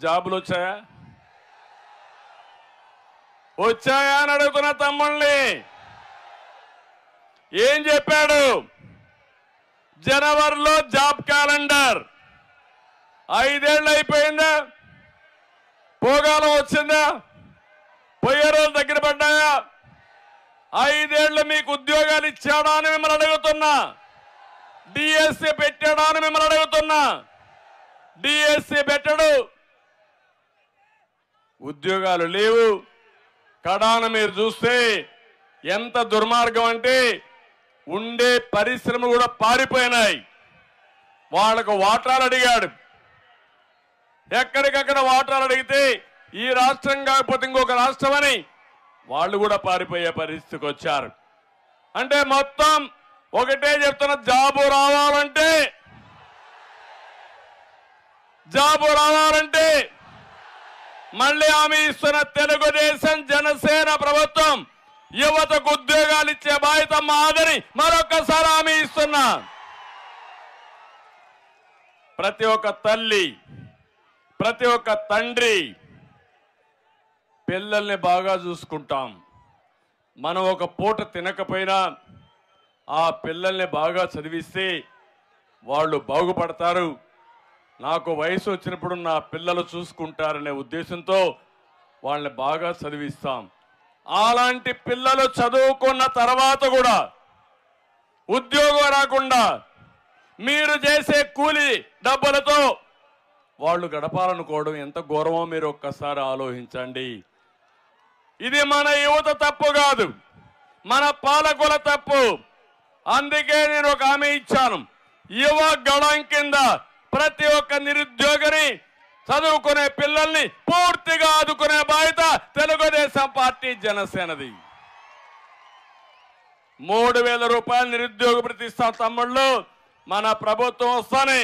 జాబులు వచ్చాయా? వచ్చాయా అని అడుగుతున్న తమ్ముళ్ళని. ఏం చెప్పాడు? జనవరిలో జాబ్ క్యాలెండర్. 5 ఏళ్ళు అయిపోయిందా? పోగాలం వచ్చిందా? పోయే రోజులు దగ్గర పడ్డాయా? 5 ఏళ్ళు మీకు ఉద్యోగాలు ఇచ్చాడా అని మిమ్మల్ని అడుగుతున్నా. డిఎస్సి పెట్టాడా అని మిమ్మల్ని అడుగుతున్నా. డిఎస్సి పెట్టడు, ఉద్యోగాలు లేవు. కడాన మీరు చూస్తే ఎంత దుర్మార్గం అంటే ఉండే పరిశ్రమలు కూడా పారిపోయినాయి. వాళ్ళకు వాటాలు అడిగాడు. ఎక్కడికక్కడ వాటాలు అడిగితే ఈ రాష్ట్రం కాకపోతే ఇంకొక రాష్ట్రం అని వాళ్ళు కూడా పారిపోయే పరిస్థితికి వచ్చారు. అంటే మొత్తం ఒకటే చెప్తున్న, జాబు రావాలంటే మళ్ళీ హామీ ఇస్తున్న తెలుగుదేశం జనసేన ప్రభుత్వం యువతకు ఉద్యోగాలు ఇచ్చే బాధ్యత మాదని మరొకసారి హామీ ఇస్తున్నా. ప్రతి ఒక్క తల్లి, ప్రతి ఒక్క తండ్రి పిల్లల్ని బాగా చూసుకుంటాం. మనం ఒక పూట తినకపోయినా ఆ పిల్లల్ని బాగా చదివిస్తే వాళ్ళు బాగుపడతారు. నాకు వయసు వచ్చినప్పుడు నా పిల్లలు చూసుకుంటారనే ఉద్దేశంతో వాళ్ళని బాగా చదివిస్తాం. అలాంటి పిల్లలు చదువుకున్న తర్వాత కూడా ఉద్యోగం రాకుండా మీరు చేసే కూలి డబ్బులతో వాళ్ళు గడపాలనుకోవడం ఎంత ఘోరమో మీరు ఒక్కసారి ఆలోచించండి. ఇది మన యువత తప్పు కాదు, మన పాలకుల తప్పు. అందుకే నేను ఒక హామీ ఇచ్చాను. యువ గళం కింద ప్రతి ఒక్క నిరుద్యోగిని, చదువుకునే పిల్లల్ని పూర్తిగా ఆదుకునే బాధ్యత తెలుగుదేశం పార్టీ జనసేనది. 3000 రూపాయలు నిరుద్యోగ భృతి ఇస్తాం తమ్ముళ్ళు. మన ప్రభుత్వం వస్తానే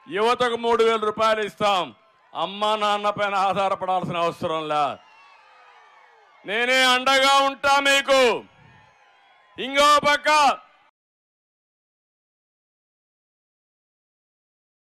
యువతకు 3000 రూపాయలు ఇస్తాం. అమ్మా నాన్న పైన ఆధారపడాల్సిన అవసరం లే. నేనే అండగా ఉంటా మీకు. ఇంకో పక్క